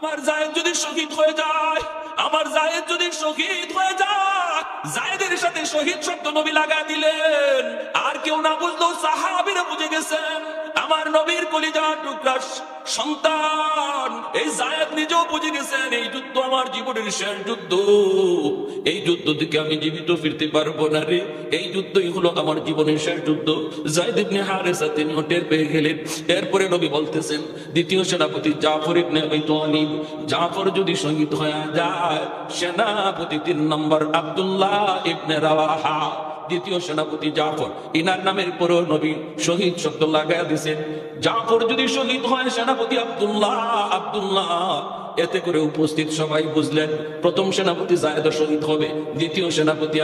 আমার জায়েদ যদি শহীদ হয়ে যায়, আমার জায়েদ যদি শহীদ হয়ে যায়, জায়েদের সাথে শহীদ শব্দ নবী লাগা দিলেন। আর কেউ না বুঝলেও সাহাবীরা বুঝে গেছেন আমার নবীর কলিজার টুকরা সন্তান। এই জায়েদ নিজেও বুঝে গেছেন এই যুদ্ধ আমার জীবনের শেষ যুদ্ধ, এই যুদ্ধ থেকে আমি জীবিত ফিরতে পারবো না রে, এই যুদ্ধই হলো আমার জীবনের শেষ যুদ্ধ। যায়েদ ইবনে হারেসা তিনি টের পেয়ে গেলেন। এরপরে নবী বলতেছেন দ্বিতীয় সেনাপতি জাফর ইবনে আবি তালিব, জাফর যদি শহীদ হয়ে যায়, সেনাপতি 3 নম্বর আব্দুল্লাহ ইবনে রাওয়াহা, দ্বিতীয় সেনাপতি জাফর, ইনার নামের পরেও নবী শহীদ শব্দ লাগায় দিয়েছেন। জাফর যদি শহীদ হয়, সেনাপতি আব্দুল্লাহ, আব্দুল্লাহ। এতে করে উপস্থিত সবাই বুঝলেন প্রথম সেনাপতি জায়েদ শহীদ হবে, দ্বিতীয় সেনাপতি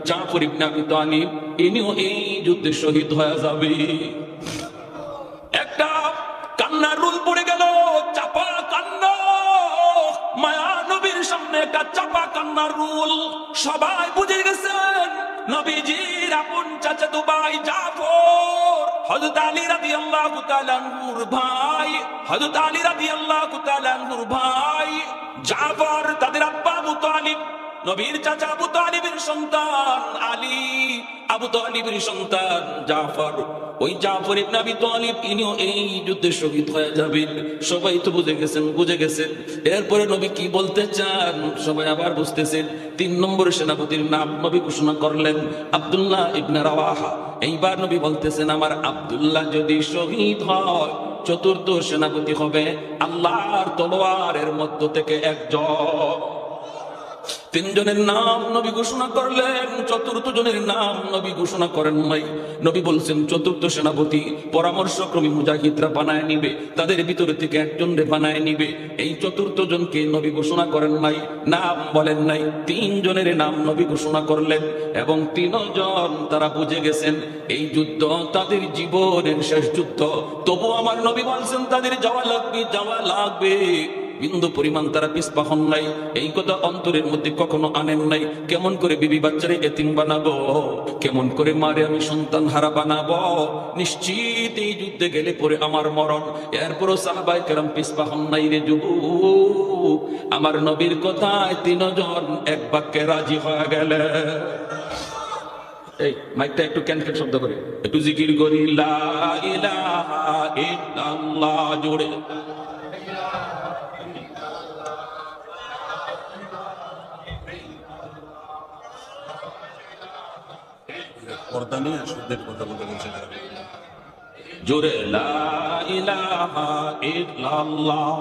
জাফর ইবনে আবি তালিব ইনিও এই যুদ্ধে শহীদ হয়ে যাবে। একটা কান্নার রুল পড়ে গেল, চাপা কান্না, মায়া নবীর সামনে একটা চাপা কান্নার রুল। সবাই বুঝে গেছেন নবীজির আপন চাচাতো ভাই জাফর, হযরত আলী রাদিয়াল্লাহু তাআলা আনহুর ভাই, হযরত আলী রাদিয়াল্লাহু তাআলা আনহুর ভাই জাফর, তাদের আব্বা আবু তালিব, নবীর চাচা আবু তালিবের সন্তান আলী, আবু তালিবের সন্তান জাফর। ওই জাফর ইবনে আবি তালিব ইনিও এই যুদ্ধে শহীদ হয়ে যাবেন। সবাই তো বুঝে গেছেন, বুঝে গেছেন। এরপরে নবী কি বলতে চান সবাই আবার বুঝতেছেন। 3 নম্বর সেনাপতির নাম নবী ঘোষণা করলেন আব্দুল্লাহ ইবনে রাওয়াহা। এইবার নবী বলতেছেন আমার আব্দুল্লাহ যদি শহীদ হয়, চতুর্থ সেনাপতি হবে আল্লাহর তলোয়ারের মধ্য থেকে একজন। 3 জনের নাম নবী ঘোষণা করলেন, চতুর্থ জনের নাম নবী ঘোষণা করেন নাই। নবী বলছেন চতুর্থ সেনাপতি পরামর্শক্রমে মুজাহিদরা বানায় নিবে, তাদের ভিতরে থেকে একজনরে বানায় নিবে। এই চতুর্থ জনকে নবী ঘোষণা করেন নাই, নাম বলেন নাই। 3 জনের নাম নবী ঘোষণা করলেন এবং 3 জন তারা বুঝে গেছেন এই যুদ্ধ তাদের জীবনের শেষ যুদ্ধ। তবু আমার নবী বলছেন তাদের যাওয়া লাগবে, যাওয়া লাগবে। বিন্দু পরিমাণ তারা পিছপা হন নাই, এই কথা অন্তরের মধ্যে কখনো আনেন নাই। কেমন করে বিবি বাচ্চারে এতিম বানাবো, কেমন করে মারে আমি সন্তান হারা বানাবো, নিশ্চিত এই যুদ্ধে গেলে পরে আমার মরণ। এরপরও সাহাবায়ে কেরাম পিছপা হন নাই রে যুবক। আমার নবীর কথায় 3 জন এক বাক্যে রাজি হয়ে গেলে। এই মাইকটা একটু ক্যানকেন শব্দ করে একটু জিকির করি, লা ইলাহা ইল্লাল্লাহ জোরে। জোরে লা ইলাহা ইল্লাল্লাহ।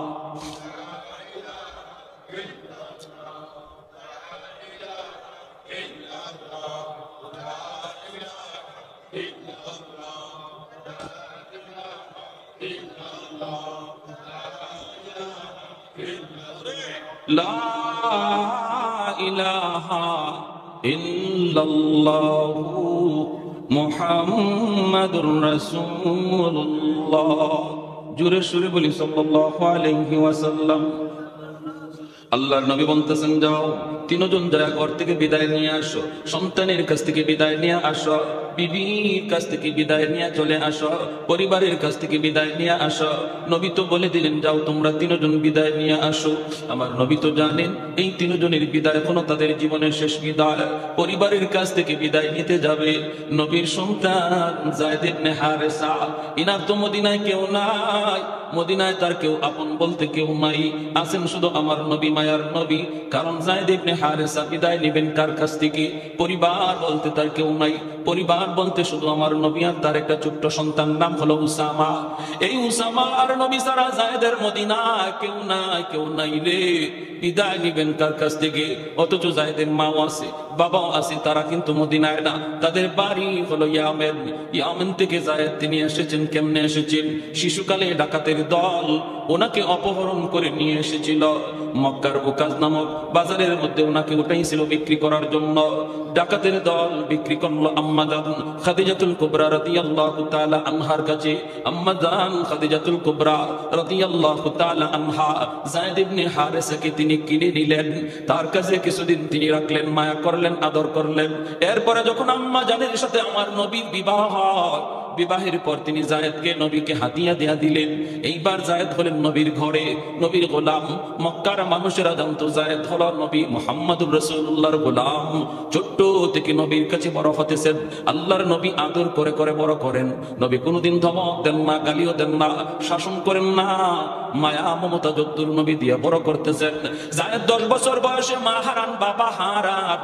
লা ইলাহা ইল্লাল্লাহু মুহাম্মাদুর রাসূলুল্লাহ। জোরে সুরে বলি সাল্লাল্লাহু আলাইহি ওয়াসাল্লাম। আল্লাহর নবী বলতেছেন যাও 3 জন যায় ঘর থেকে বিদায় নিয়ে আসো, সন্তানের কাছ থেকে বিদায় নিয়ে আসো, বিবির কাছ থেকে বিদায় নিয়ে চলে আসো, পরিবারের কাছ থেকে বিদায় নিয়ে আসো। নবী তো বলে দিলেন যাও তোমরা 3 জন বিদায় নিয়ে আসো। আমার নবী তো জানেন এই 3 জনের বিদায় কোনো তাদের জীবনের শেষ বিদায়। পরিবারের কাছ থেকে বিদায় নিতে যাবে নবীর সন্তান যায়েদ ইবনে হারেসা। ইনার তো মদিনায় কেউ নাই, মদিনায় তার কেউ আপন বলতে কেউ নাই, আছেন শুধু আমার নবী, মায়ার নবী। কারণ যায়েদ ইবনে হারেসা বিদায় নেবেন কার কাছ থেকে? পরিবার বলতে তার কেউ নাই, পরিবার বলতে শুধু আমার নবী আর তার একটা ছোট্ট সন্তান, নাম হলো উসামা। এই উসামা আর নবী সারা যায়েদের মদিনায় কেউ নাই, কেউ নাই রে। বিদায় নিবেন কার কাছ থেকে? অথচ যায়েদের মাও আছে, বাবাও আছে, তারা কিন্তু মদিনায় না, তাদের বাড়ি হলো ইয়ামেন। ইয়ামেন থেকে যায়েদ তিনি এসেছেন। কেমনে এসেছেন? শিশুকালে ডাকাতের দল ওনাকে অপহরণ করে নিয়ে এসেছিল মক্কার উকাজ নামক বাজারের মধ্যে, ওনাকে উঠাইছিল বিক্রি করার জন্য। ডাকাতের দল বিক্রি করলো আম্মাজান খাদিজাতুল কুবরা রাদিয়াল্লাহু তাআলা আনহার কাছে। আম্মাজান খাদিজাতুল কুবরা রাদিয়াল্লাহু তাআলা আনহা যায়েদ ইবনে হারেসাকে তিনি কিনে নিলেন, তার কাছে কিছুদিন তিনি রাখলেন, মায়া করলেন, আদর করলেন। এরপরে যখন আম্মাজানের সাথে আমার নবীর বিবাহ হয়, বিবাহের পর তিনি জায়েদকে নবীকে হাদিয়া দেয়া দিলেন। এইবার জায়েদ হলেন নবীর ঘরে নবীর গোলাম। মক্কার মানুষেরা জানতো জায়েদ হলো নবী মুহাম্মদুর রাসূলুল্লাহর গোলাম। ছোট্ট থেকে নবীর কাছে বড় হতেছেন। আল্লাহর নবী আদর করে করে বড় করেন। নবী কোনোদিন ধমক দেন না, গালিও দেন না, শাসন করেন না, মায়া মমতা যদ্দুর নবী দিয়ে বড় করতেছেন। জায়েদ 10 বছর বয়সে মা হারান, বাবা হারান।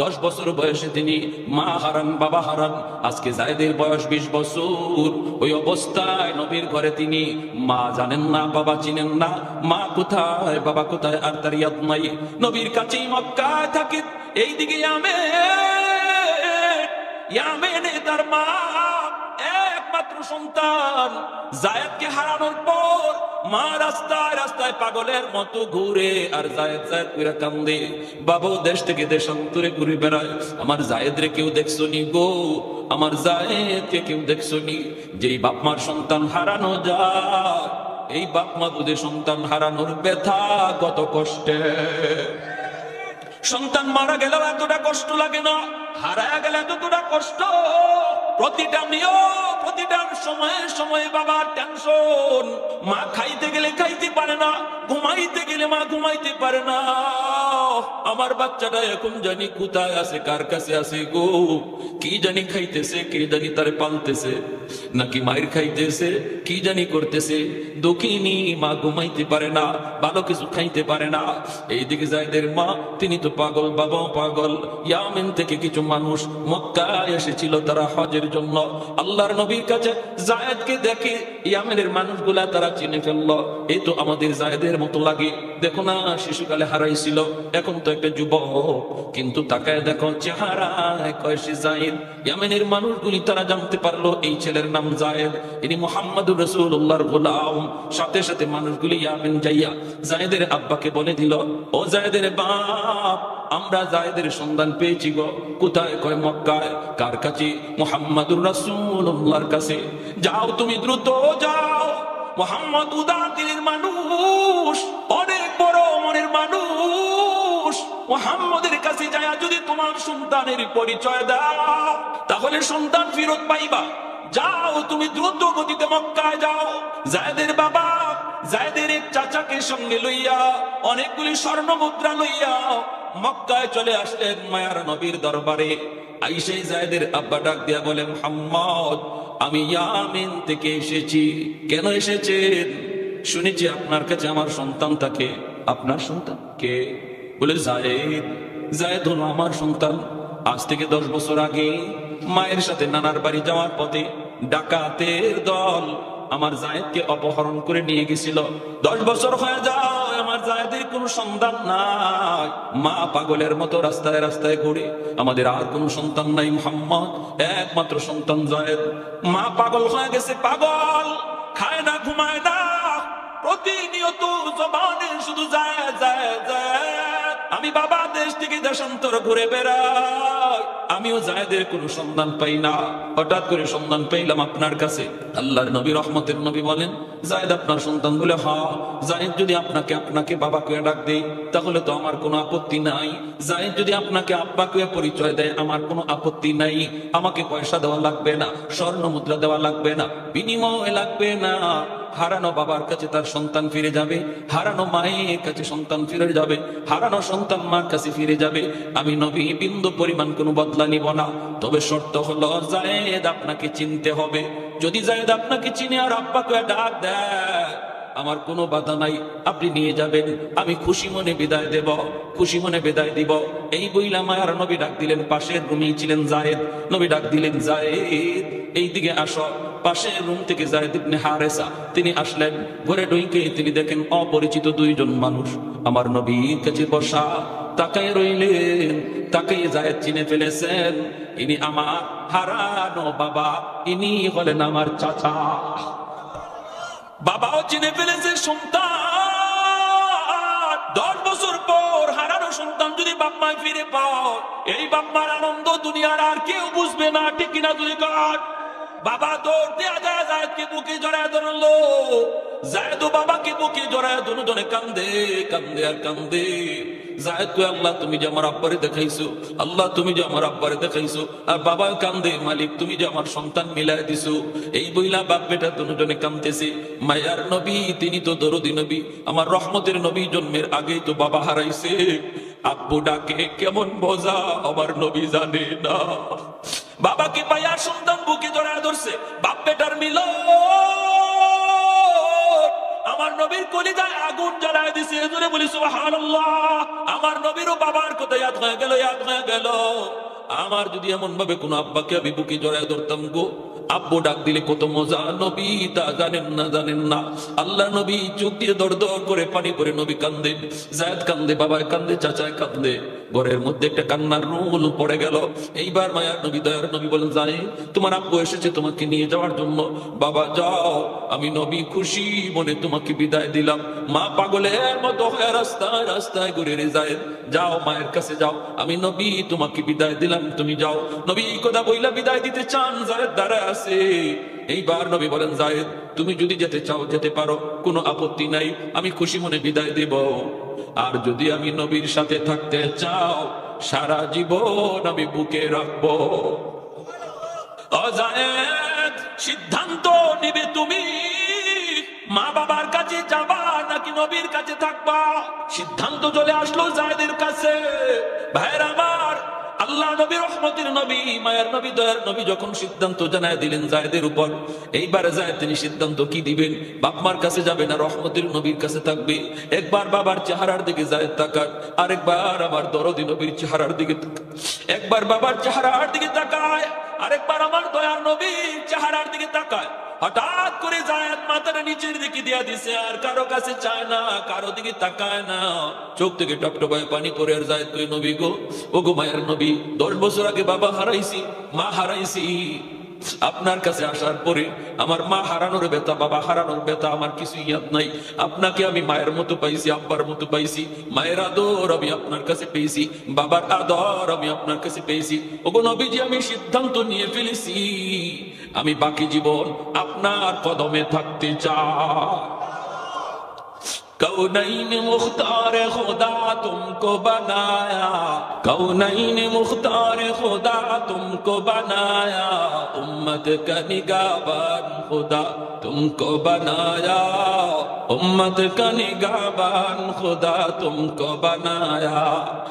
10 বছর বয়সে তিনি মা হারান, বাবা হারান। আজকে জায়েদের বয়স 20 বছর। ওই অবস্থায় নবীর ঘরে তিনি মা জানেন না, বাবা চিনেন না। মা কোথায়, বাবা কোথায়, আর তার ইয়াদ নাই। নবীর কাছেই মক্কায় থাকে। এইদিকে ইয়ামেনে তার মা একমাত্র সন্তান। জায়েদকে হারানোর পর মা রাস্তায় রাস্তায় পাগলের মতো ঘুরে আর জায়েদ জায়েদ করে কান্দে। বাবাও দেশ থেকে দেশান্তরে ঘুরে বেড়ায়। আমার জায়েদরে কেউ দেখছো নি গো, আমার জায়েদকে কেউ দেখছো নি? যেই বাপ মার সন্তান হারানো যায়, এই বাপ মা দুধে সন্তান হারানোর ব্যথা কত কষ্টে। সন্তান মারা গেলেও এতটা কষ্ট লাগে না, হারায় গেলে এতটা কষ্ট। প্রতিটা নিয়ম, প্রতিটা সময়ে সময়ে বাবার টেনশন। মা খাইতে গেলে খাইতে পারে না, ঘুমাইতে গেলে মা ঘুমাইতে পারে না। আমার বাচ্চাটা এখন জানি কোথায় আছে, কার কাছে আছে গো। কি জানি খাইতেছে, কে জানি তারে পালতেছে, নাকি মায়ের খাইতেছে, কি জানি করতেছে। দক্ষিণী মা ঘুমাইতে পারে না, ভালো কিছু খাইতে পারে না। এইদিকে জায়েদের মা, তিনি তো পাগল, বাবাও পাগল। ইয়ামেন থেকে কিছু মানুষ মক্কায় এসেছিল তারা হজের জন্য। আল্লাহর নবীর কাছে জায়েদকে দেখে ইয়ামেনের মানুষগুলা তারা চিনে ফেললো। এই তো আমাদের জায়েদের মতো লাগে। দেখো না, শিশুকালে হারাইছিল, এখন তো একটা যুবক, কিন্তু তাকায় দেখো চেহারায় কয় সে জায়েদ। ইয়ামেনের মানুষগুলি তারা জানতে পারলো এই ছেলের নাম জায়েদ, ইনি মুহাম্মদুর রাসূলুল্লাহর গোলাম। সাথে সাথে মানুষগুলি ইয়ামেন যাইয়া জায়েদের আব্বাকে বলে দিল, ও জায়েদের বাপ, আমরা জায়েদের সন্ধান পেয়েছি গো। কোথায়? কয় মক্কায়। কার কাছে? মুহাম্মদুর রাসূলুল্লাহর কাছে। যাও তুমি দ্রুত যাও। মুহাম্মদ উদার দিনের মানুষ, অনেক বড় মনের মানুষ। মুহাম্মদের কাছে যায় যদি তোমার সন্তানের পরিচয় দাও, তাহলে সন্তান ফেরত পাইবা। যাও তুমি দ্রুত গতিতে মক্কায় যাও। জায়েদের বাবা জায়েদের এক চাচাকে সঙ্গে লইয়া অনেকগুলি স্বর্ণ মুদ্রা লইয়া মক্কায় চলে আসলেন মায়ার নবীর দরবারে। আইসা জায়েদের আব্বা ডাক দিয়া বলে, মুহাম্মদ, আমি ইয়ামেন থেকে এসেছি। কেন এসেছেন? শুনেছি আপনার কাছে আমার সন্তান থাকে। আপনার সন্তান কে? বলে জায়েদ। জায়েদ হলো আমার সন্তান। আজ থেকে 10 বছর আগে মায়ের সাথে নানার বাড়ি যাওয়ার পথে ডাকাতের দল আমার জায়েদকে অপহরণ করে নিয়ে গেছিল। 10 বছর হয়ে যায়, আমার জায়েদের কোনো সন্তান নাই। মা পাগলের মতো রাস্তায় রাস্তায় ঘুরে। আমাদের আর কোনো সন্তান নাই মুহাম্মদ, একমাত্র সন্তান জায়েদ। মা পাগল হয়ে গেছে, পাগল, খায় না, ঘুমায় না, প্রতিনিয়ত জবানে শুধু জায়েদ জায়েদ জায়েদ। আমি বাবা দেশ থেকে দেশান্তর ঘুরে বেড়াই, আমিও জায়েদের কোনো সন্ধান পাই না। হঠাৎ করে সন্ধান পাইলাম আপনার কাছে। আল্লাহর নবী, রহমতের নবী বলেন, জায়েদ আপনার সন্তান? বলে হ্যাঁ। জায়েদ যদি আপনাকে বাবাকে ডাক দেই, তাহলে তো আমার কোনো আপত্তি নাই। জায়েদ যদি আপনাকে আব্বাকে পরিচয় দেয়, আমার কোনো আপত্তি নাই। আমাকে পয়সা দেওয়া লাগবে না, স্বর্ণ মুদ্রা দেওয়া লাগবে না, বিনিময় লাগবে না। হারানো বাবার কাছে তার সন্তান ফিরে যাবে, হারানো মায়ের কাছে সন্তান ফিরে যাবে, হারানো সন্তান মার কাছে ফিরে যাবে। আমি নবী বিন্দু পরিমাণ কোনো বদলা নিব না। তবে শর্ত হলো জায়েদ আপনাকে চিনতে হবে। যদি জায়েদ আপনাকে চিনে আর আব্বাকে ডাক দেয়, আমার কোনো বাধা নাই, আপনি নিয়ে যাবেন। আমি খুশি মনে বিদায় দেব, খুশি মনে বিদায় দিব। এই বইলা মায়ার নবী ডাক দিলেন, পাশের রুমেই ছিলেন জায়েদ। নবী ডাক দিলেন, জায়েদ এইদিকে আসো। পাশের রুম থেকে জায়েদ ইবনে হারেসা তিনি আসলেন। ঘরে ঢুকে তিনি দেখেন অপরিচিত 2 জন মানুষ আমার নবীর কাছে বসা। তাকায় রইলেন, তাকায় জায়েদ চিনে ফেলেছেন, ইনি আমার হারানো বাবা, ইনি হলেন আমার চাচা। বাবাও চিনে ফেলেছে সন্তান। 10 বছর পর হারানো সন্তান যদি বাপ মায় ফিরে পাও, এই বাপ মার আনন্দ দুনিয়ার আর কেউ বুঝবে না, ঠিক কিনা? যদি কাট বাবা দৌড় দেয়া যায়, জায়েদকে বুকে জড়ায় ধরলো। জায়েদ বাবাকে বুকে জড়ায় দুজনে কান্দে কান্দে আর কান্দে। জায়েদ কয় আল্লাহ তুমি যে আমার আব্বারে দেখাইছো, আল্লাহ তুমি যে আমার আব্বারে দেখাইছো। আর বাবা কান্দে, মালিক তুমি যে আমার সন্তান মিলাই দিছো। এই বইলা বাপ বেটা দুজনে কাঁদতেছে। মায়ার নবী তিনি তো দরদি নবী, আমার রহমতের নবী জন্মের আগেই তো বাবা হারাইছে। আব্বু ডাকে কেমন বোঝা আমার নবী জানে না। বাবাকে পাইয়া সন্তান বুকে জড়ায় ধরছে, বাপ বেটার মিলন আমার নবীর কলিজায় আগুন জ্বালায় দিছে। এজন্য বলি সুবহানাল্লাহ। আমার নবীরও বাবার কথা ইয়াদ হয়ে গেল, ইয়াদ হয়ে গেল। আমার যদি এমন ভাবে কোন আব্বাকে আমি বুকে জড়ায় ধরতাম গো, আব্বু ডাক দিলে কত মজা। নবী তা জানেন না, জানেন না। আল্লাহ নবী চোখ দিয়ে দর দর করে পানি পরে নবী কান্দে, জায়েদ কান্দে, বাবায় কান্দে, চাচায় কান্দে। ঘরের মধ্যে একটা কান্নার রোল পড়ে গেল। এইবার মায়ার নবী দয়ার নবী বলেন, জানি তোমার আব্বু এসেছে তোমাকে নিয়ে যাওয়ার জন্য। বাবা যাও, আমি নবী খুশি মনে তোমাকে বিদায় দিলাম। মা পাগলের মতো হয়ে রাস্তায় রাস্তায় ঘুরে রে জায়েদ, যাও মায়ের কাছে যাও, আমি নবী তোমাকে বিদায় দিলাম, তুমি যাও। নবী এই কথা বইলা বিদায় দিতে চান, জায়েদ দাঁড়ায় আছে। এইবার নবী বলেন, জায়েদ তুমি যদি যেতে চাও যেতে পারো, কোনো আপত্তি নাই, আমি খুশি মনে বিদায় দেব। আর যদি আমি নবীর সাথে থাকতে চাও, সারা জীবন আমি বুকে রাখবো। ও জায়েদ সিদ্ধান্ত নিবে তুমি, মা বাবার কাছে যাবা নাকি নবীর কাছে থাকবা। সিদ্ধান্ত চলে আসলো জায়েদের কাছে। ভাইরা আমার, আল্লাহ নবী রহমতের নবী মায়ের নবী দয়ার নবী যখন সিদ্ধান্ত জানায় দিলেন জায়েদের উপর, এইবার জায়েদ তিনি সিদ্ধান্ত কি দিবেন? বাপমার কাছে যাবে না রহমতের নবীর কাছে থাকবে? একবার বাবার চেহারার দিকে জায়েদ তাকায়, আরেকবার আমার দরদি নবীর চেহারার দিকে তাকায়। একবার বাবার চেহারার দিকে তাকায়, আরেকবার আমার দয়ার নবীর চেহারার দিকে তাকায়। হঠাৎ করে জায়েদ মাথাটা নিচের দিকে দিয়া দিছে, আর কারো কাছে চায় না, কারো দিকে তাকায় না। চোখ থেকে টপটপায় পানি পড়ে। আর জায়েদ কই, নবী গো, ও গো মায়ের নবী, 10 বছর আগে বাবা হারাইছি, মা হারাইছি। আপনার কাছে আসার পরে আমার মা হারানোর ব্যথা, বাবা হারানোর ব্যথা আমার কিছু ইয়াদ নাই। আপনাকে আমি মায়ের মতো পাইছি, আব্বার মতো পাইছি। মায়ের আদর আমি আপনার কাছে পেয়েছি, বাবার আদর আমি আপনার কাছে পেয়েছি। ওগো নবীজি, আমি সিদ্ধান্ত নিয়ে ফেলেছি, আমি বাকি জীবন আপনার কদমে থাকতে চাই। कौनैन मुख्तार खुदा तुमको बनाया, कौनैन मुख्तार खुदा तुमको बनाया, उम्मत का निगाहबान खुदा तुमको बनाया, उम्मत का निगाहबान खुदा तुमको बनाया।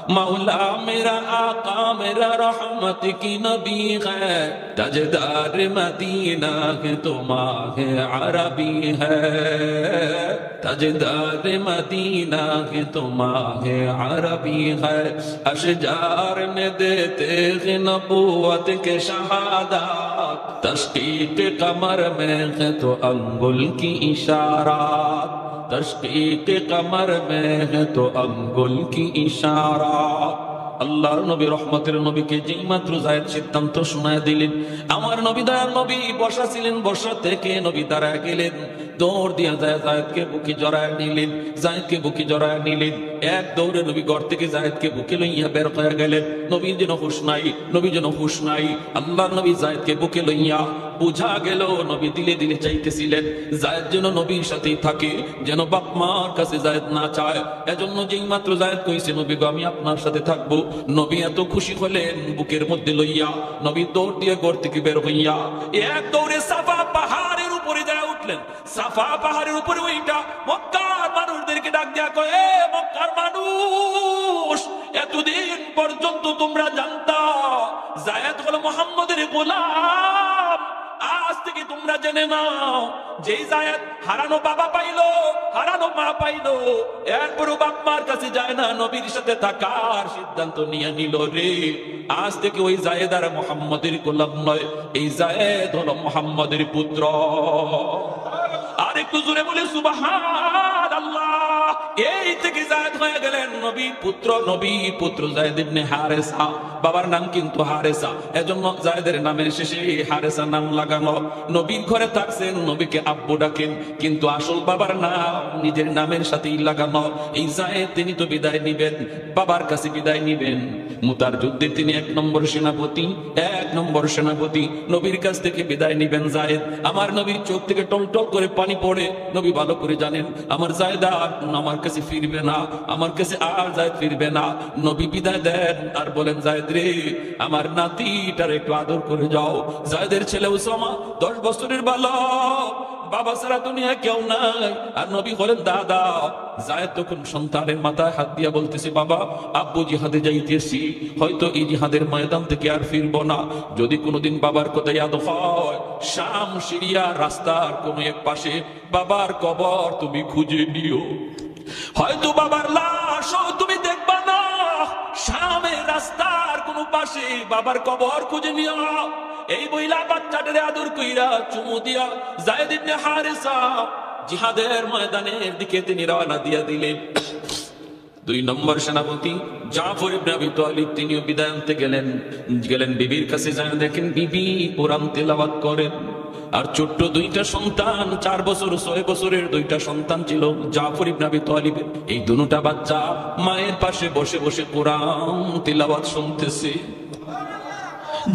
मौला मेरा आका मेरा रहमत की नबी है, ताजदार मदीना है तुम्हारे अरबी है, ताजदार मदीना है तुम्हारे अरबी है। अशजार ने देते हैं नबूवत के शहादत, तशकीक कमर में है तो अंगुल की इशारात, तशकीक कमर में है तो अंगुल की इशारात। আল্লাহর নবী রহমতের নবীকে যেই মাত্র জায়েদ সিদ্ধান্ত শোনায় দিলেন, আমার নবী দয়ার নবী বসা ছিলেন, বসা থেকে নবী দাঁড়ায় গেলেন, দৌড় দিয়া যায় জায়েদকে বুকে জড়ায় নিলেন, জায়েদকে বুকে জড়ায় নিলেন। এক দৌড়ে নবী ঘর থেকে জায়েদকে বুকে লইয়া বের হয়ে গেলেন। নবীর যেন হুঁশ নাই, নবী যেন হুঁশ নাই। আল্লাহর নবী জায়েদকে বুকে লইয়া, বুঝা গেল নবী দিলে দিলে চাইতেছিলেন জায়েদ যেন নবীর সাথেই থাকে, যেন বাপ মার কাছে জায়েদ না চায়। এজন্য যেই মাত্র জায়েদ কইছে, নবী গো আমি আপনার সাথে থাকবো, নবী এত খুশি হলেন, বুকের মধ্যে লইয়া নবী দৌড় দিয়ে ঘর থেকে বের হইয়া এক দৌড়ে সাফা পাহাড়ের উপরে যায় উঠলেন। সাফা পাহাড়ের উপরে ওইটা মক্কার মানুষদেরকে ডাক দিয়া কয়, এ মক্কার মানুষ, এতদিন পর্যন্ত তোমরা জানতা জায়েদ হলো মুহাম্মদের গোলাম, আজ থেকে তোমরা জেনে নাও, যেই জায়েদ হারানো বাবা পাইলো, হারানো মা পাইলো, এরপরও বাপ মার কাছে যায় না, নবীর সাথে থাকার সিদ্ধান্ত নিয়ে নিল রে, আজ থেকে ওই জায়েদ আর মুহাম্মদের গোলাম নয়, এই জায়েদ হলো মুহাম্মদের পুত্র। আর একটু জোরে বলে সুবহানাল্লাহ। এই থেকে জায়েদ হয়ে গেলেন নবী পুত্র, নবী পুত্র জায়েদ ইবনে হারেসা। বাবার নাম কিন্তু হারেসা, এজন্য জায়েদের নামের শেষে হারেসা নাম লাগানো। নবীর ঘরে থাকছেন, নবীকে আব্বু ডাকেন, কিন্তু আসল বাবার নাম নিজের নামের সাথেই লাগানো। এই জায়েদ তিনি তো বিদায় নিবেন, বাবার কাছে বিদায় নিবেন। মুতার যুদ্ধে তিনি 1 নম্বর সেনাপতি, 1 নম্বর সেনাপতি। নবীর কাছ থেকে বিদায় নিবেন জায়েদ। আমার নবীর চোখ থেকে টলটল করে পানি পড়ে। নবী ভালো করে জানেন আমার জায়েদ আর আমার কাছে ফিরবে না, আমার কাছে আর জায়েদ ফিরবে না। নবী বিদায় দেন আর বলেন, জায়েদ রে, আমার নাতিটার একটু আদর করে যাও। জায়েদের ছেলে উসামা 10 বছরের বালক, বাবা ছাড়া দুনিয়া কেউ নাই। আর নবী বলেন, দাদা। জায়েদ তখন সন্তানের মাথায় হাত দিয়া বলতেছে, বাবা, আব্বু জিহাদে যাইতেছি, হয়তো এই জিহাদের ময়দান থেকে আর ফিরবো না। যদি কোনোদিন বাবার কথা ইয়াদ হয়, শাম সিরিয়া রাস্তার কোন এক পাশে বাবার কবর তুমি খুঁজে নিও। হয়তো বাবার লাশ তুমি দেখবা না, শামের রাস্তার কোন পাশে বাবার কবর খুঁজে নিও। এই বইলা বাচ্চাটারে আদর কইরা চুমু দিয়া জায়েদ ইবনে হারেসা জিহাদের ময়দানের দিকে তিনি রওনা দিয়া দিলেন। 2 নম্বর সেনাপতি জাফর ইবনে আবি তালিব তিনিও বিদায় আনতে গেলেন বিবির কাছে। যায় দেখেন বিবি কোরআন তেলাওয়াত করেন। আর ছোট্ট 2টা সন্তান, 4 বছর 6 বছরের 2টা সন্তান ছিল জাফর ইবনে আবি তালিবের। এই দুটা বাচ্চা মায়ের পাশে বসে বসে কোরআন তেলাওয়াত শুনতেছে।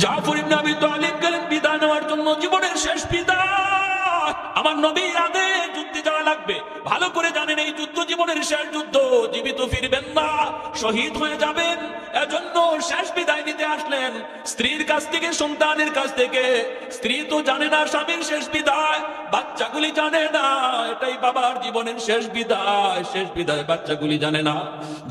জাফর ইবনে আবি তালিব গেলেন বিদায় নেওয়ার জন্য, জীবনের শেষ বিদায়। আমার নবীর আদেশ যুদ্ধে যাওয়া লাগবে। ভালো করে জানেন এই যুদ্ধ জীবনের শেষ যুদ্ধ, জীবিত ফিরবেন না, শহীদ হয়ে যাবেন। এজন্য শেষ বিদায় নিতে আসলেন স্ত্রীর কাছ থেকে, সন্তানের কাছ থেকে। স্ত্রী তো জানে না স্বামীর শেষ বিদায়, বাচ্চাগুলি জানে না এটাই বাবার জীবনের শেষ বিদায়। শেষ বিদায় বাচ্চাগুলি জানে না।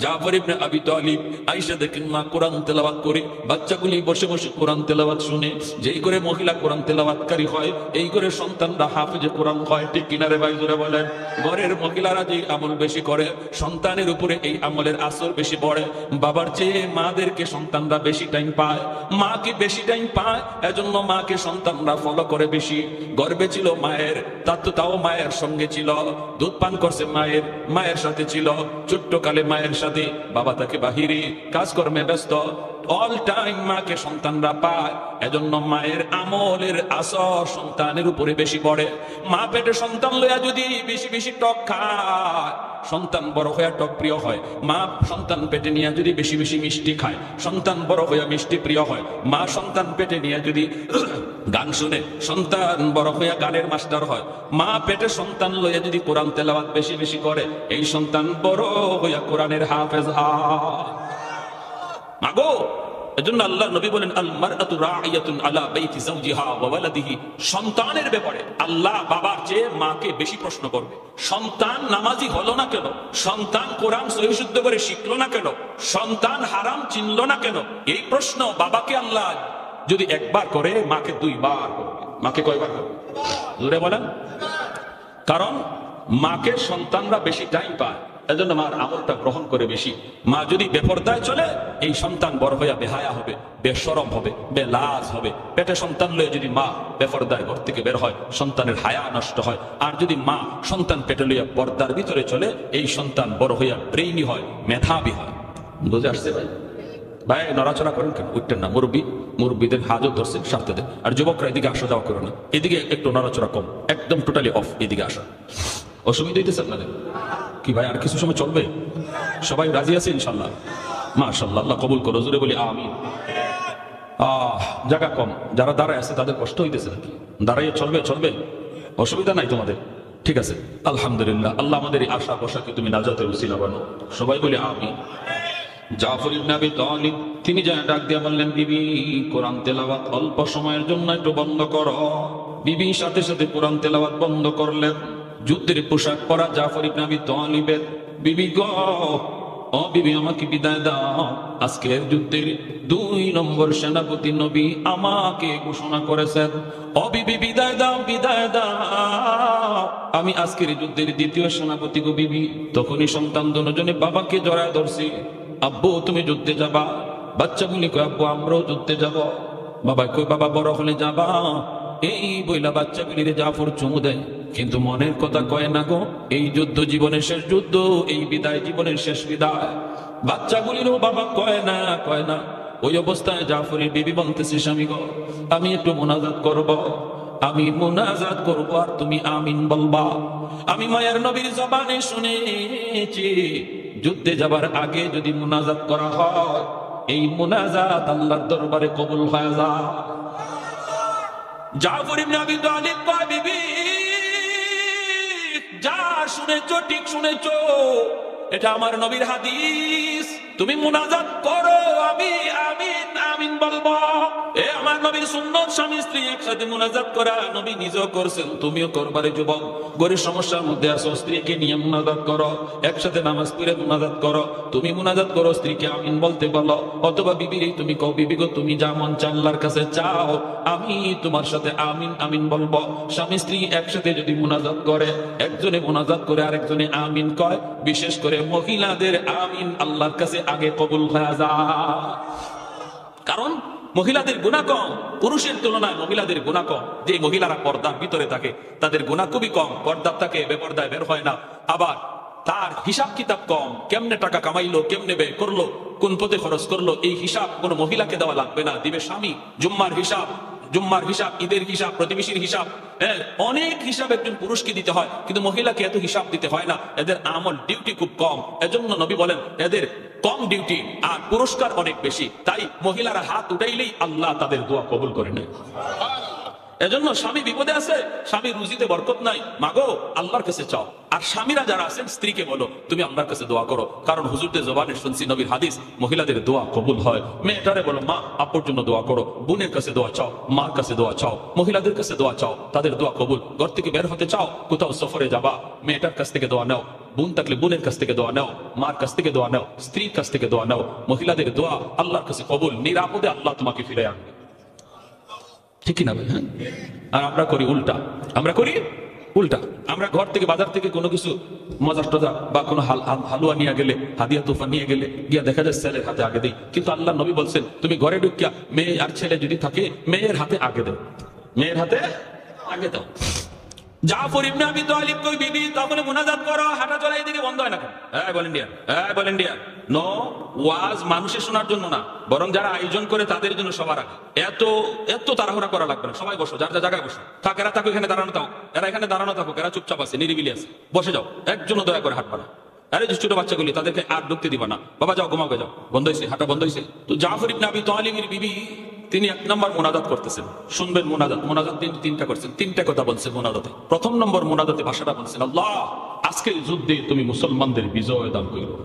জাফর ইবনে আবি তালিব আয়েশা দেখেন মা কোরআন তেলাওয়াত করে, বাচ্চাগুলি বসে বসে কোরআন তেলাওয়াত শুনে। যেই করে মহিলা কোরআন তেলাওয়াতকারী হয়, এই করে সন্তানরা হাফেজে কোরআন হয়। ঠিক কিনারে ভাই জোরে বলেন? ঘরের মহিলারা যে আমল বেশি করে, সন্তানের উপরে এই আমলের আসর বেশি পড়ে। বাবার চেয়ে মাদেরকে সন্তানরা বেশি টাইম পায়, মাকে বেশি টাইম পায়। এজন্য মাকে সন্তানরা ফলো করে বেশি। গর্বে ছিল মায়ের, তাও মায়ের সঙ্গে ছিল, দুধ পান করছে মায়ের সাথে ছিল। ছোট্ট কালে মায়ের সাথে, বাবা তাকে বাহিরে কাজকর্মে ব্যস্ত। অল টাইম মাকে সন্তানরা পায়। এজন্য মায়ের আমলের আসর সন্তানের উপরে বেশি পড়ে। মা পেটে সন্তান লইয়া যদি বেশি বেশি টক খায়, সন্তান বড় হইয়া টক প্রিয় হয়। মা সন্তান পেটে নিয়ে যদি বেশি বেশি মিষ্টি খায়, সন্তান বড় হইয়া মিষ্টি প্রিয় হয়। মা সন্তান পেটে নিয়ে যদি গান শুনে, সন্তান বড় হইয়া গানের মাস্টার হয়। মা পেটে সন্তান লইয়া যদি কোরআন তেলাওয়াত বেশি বেশি করে, এই সন্তান বড় হইয়া কোরআনের হাফেজ হয়। মাগো, এজন্য আল্লাহ নবী বলেন, আল মারআতু রাইয়াতুন আলা বাইতি যাওজিহা ওয়া ওয়ালাদিহি। সন্তানের ব্যাপারে আল্লাহ বাবার চেয়ে মাকে বেশি প্রশ্ন করবে। সন্তান নামাজি হলো না কেন, সন্তান কোরআন সহিহ শুদ্ধ করে শিখলো না কেন, সন্তান হারাম চিনলো না কেন, এই প্রশ্ন বাবাকে আল্লাহ যদি একবার করে, মাকে 2 বার করবে। মাকে কয়বার করবে? জোরে বলেন। কারণ মাকে সন্তানরা বেশি টাইম পায়, এজন্য মার আমলটা গ্রহণ করে বেশি। মা যদি বেপরদায় চলে, এই সন্তান বড় হইয়া বেহায়া হবে, বেশরম হবে, বেলাজ হবে। পেটে সন্তান লয়ে যদি মা বেপরদায় ঘর থেকে বের হয়, সন্তানের হায়া নষ্ট হয়। আর যদি মা সন্তান পেটে লইয়া পর্দার ভিতরে চলে, এই সন্তান বড় হইয়া ব্রেইনি হয়, মেধাবী হয়। বুঝে আসছে ভাই? ভাই নড়াচড়া করেন কেন? উঠতেন না। মুরব্বীদের হাজত ধরছেন, সারতে দেন। আর যুবকরা এদিকে আসা যাওয়া করো না, এদিকে একটু নড়াচড়া কম, একদম টোটালি অফ। এদিকে আসা অসুবিধা হইতেছে আপনাদের কি ভাই? আর কিছু সময় চলবে? সবাই রাজি আছে ইনশাল্লাহ? মাশাআল্লাহ, আল্লাহ কবুল করো। জোরে বলি আমিন। জায়গা কম, যারা দাঁড়ায় আছে তাদের কষ্ট হইতেছে নাকি? দাঁড়াইয়ে চলবে? অসুবিধা নাই তোমাদের? ঠিক আছে, আলহামদুলিল্লাহ। আল্লাহ আমাদের এই আশা বসাকে তুমি নাজাতের উসিলা বানো। সবাই বলি আমিন। জাফর ইবনে আবি তালিব তিনি যা ডাক দিয়ে বললেন, বিবি কোরআন তেলাওয়াত অল্প সময়ের জন্য একটু বন্ধ করো। বিবি সাথে সাথে কোরআন তেলাওয়াত বন্ধ করলেন। যুদ্ধের পোশাক পরা জাফর ইবনে আবি তালিবের বিবি গো, ও বিবি আমাকে বিদায় দাও। আজকের যুদ্ধের 2 নম্বর সেনাপতি নবী আমাকে ঘোষণা করেছেন, ও বিবি বিদায় দাও, বিদায় দাও। আমি আজকের যুদ্ধের 2য় সেনাপতি গো বিবি। তখনই সন্তান দুজনে বাবাকে জড়ায় ধরছি, আব্বু তুমি যুদ্ধে যাবা। বাচ্চাগুলি কয়, আব্বু আমরাও যুদ্ধে যাব। বাবা কই, বাবা বড় হলে যাবা। এই বইলা বাচ্চাগুলিরে জাফর চুমু দেয়, কিন্তু মনের কথা কয় না গো। এই যুদ্ধ জীবনের শেষ যুদ্ধ, এই বিদায় জীবনের শেষ বিদায়। বাচ্চাগুলিরও বাবা কয় না। ওই অবস্থায় জাফরের বিবি বলতেছে, স্বামী গো, আমি একটু মুনাজাত করব, আমি মুনাজাত করব আর তুমি আমিন বলবা। আমি মায়ের নবীর জবানে শুনেছি, যুদ্ধে যাবার আগে যদি মুনাজাত করা হয়, এই মুনাজাত আল্লাহর দরবারে কবুল হয়ে যায়। জাফর ইবনে আবি তালিব কয়, বিবি যা শুনেছো ঠিক শুনেছো, এটা আমার নবীর হাদিস, তুমি মুনাজাত করো, আমি আমিন আমিন বলবো। এ আমার নবীর সুন্নত, স্বামী স্ত্রী একসাথে মুনাজাত করা, নবী নিজেও করছেন, তুমিও করবারে যুবক। গরিব সমস্যার মধ্যে আছো, স্ত্রীকে নিয়ে মুনাজাত করো, একসাথে নামাজ পড়ে মুনাজাত করো, তুমি মুনাজাত করো, স্ত্রীকে আমিন বলতে বলো। অথবা বিবিরে তুমি কও, বিবি গো, তুমি যা মন চায় আল্লাহর কাছে চাও, আমি তোমার সাথে আমিন আমিন বলবো। স্বামী স্ত্রী একসাথে যদি মুনাজাত করে, একজনে মুনাজাত করে আরেকজনে আমিন কয়, বিশেষ করে মহিলাদের আমিন আল্লাহর কাছে আগে কবুল হয়ে যায়। কারণ মহিলাদের গুনাহ কম, পুরুষের তুলনায় মহিলাদের গুনাহ কম। যে মহিলারা পর্দার ভিতরে থাকে তাদের গুনাহ খুবই কম, পর্দার থাকে, বেপর্দায় বের হয় না। আবার তার হিসাব কিতাব কম, কেমনে টাকা কামাইলো, কেমনে ব্যয় করলো, কোন পথে খরচ করলো, এই হিসাব কোন মহিলাকে দেওয়া লাগবে না, দিবে স্বামী। জুম্মার হিসাব, ঈদের হিসাব, প্রতিবেশীর হিসাব, অনেক হিসাব একজন পুরুষকে দিতে হয়, কিন্তু মহিলাকে এত হিসাব দিতে হয় না। এদের আমল ডিউটি খুব কম, এজন্য নবী বলেন এদের কম ডিউটি আর পুরস্কার অনেক বেশি। তাই মহিলারা হাত উঠাইলেই আল্লাহ তাদের দোয়া কবুল করে নেয়। এজন্য স্বামী বিপদে আছে, স্বামী রুজিতে বরকত নাই, মাগো আল্লাহর কাছে চাও। আর স্বামীরা যারা আছেন, স্ত্রীকে বলো তুমি আল্লাহর কাছে দোয়া করো, কারণ হুজুরদের জবানে শুনছি নবীর হাদিস, মহিলাদের দোয়া কবুল হয়। মেয়েটারে বলো মা আপুর জন্য দোয়া করো, বোনের কাছে দোয়া চাও, মার কাছে দোয়া চাও, মহিলাদের কাছে দোয়া চাও, তাদের দোয়া কবুল। ঘর থেকে বের হতে চাও, কোথাও সফরে যাবা, মেয়েটার কাছ থেকে দোয়া নাও, বোন থাকলে বোনের কাছ থেকে দোয়া নাও, মার কাছ থেকে দোয়া নাও, স্ত্রীর কাছ থেকে দোয়া নাও। মহিলাদের দোয়া আল্লাহর কাছে কবুল, নিরাপদে আল্লাহ তোমাকে ফিরে আনবে। ঠিক না ভাই? হ্যাঁ। আর আমরা করি উল্টা, আমরা ঘর থেকে বাজার থেকে কোনো কিছু মজার টজা বা কোনো হালুয়া নিয়ে গেলে, হাদিয়া তোফা নিয়ে গেলে গিয়া দেখা যায় ছেলের হাতে আগে দেই। কিন্তু আল্লাহ নবী বলছেন তুমি ঘরে ঢুকিয়া মেয়ে আর ছেলে যদি থাকে, মেয়ের হাতে আগে দাও, মেয়ের হাতে আগে দাও। জাফর ইবনে আবি তালিব কই, বিবি তখন মুনাজাত করো, হাঁটা চলা এদিকে বন্ধ হয় না কেন? ভলেন্টিয়ার নো, ওয়াজ মানুষের শোনার জন্য না, বরং যারা আয়োজন করে তাদের জন্য সবার আগে। এত তাড়াহুড়া করা লাগবে না, সবাই বসো, যার যা জায়গায় বসো। এরা থাকো এখানে দাঁড়ানো থাকো, এখানে দাঁড়ানো থাকো, এরা চুপচাপ আছে, নিরিবিলি আছে, বসে যাও, একজনও দয়া করে হাঁটবা না। আরে যে ছোট বাচ্চাগুলি তাদেরকে আর ঢুকতে দিবা না, বাবা যাও ঘুমাও, যাও, বন্ধ হয়েছে, হাঁটা বন্ধ হয়েছে। তো জাফর ইবনে আবি তালিবের বিবি তিনি 1 নম্বর মুনাজাত করতেছেন, শুনবেন মুনাজাত তিনি 3টা করছেন, 3টা কথা বলছেন মুনাজাতে। প্রথম নম্বর মুনাজাতে ভাষাটা বলছেন, আল্লাহ আজকের যুদ্ধে তুমি মুসলমানদের বিজয় দান করো।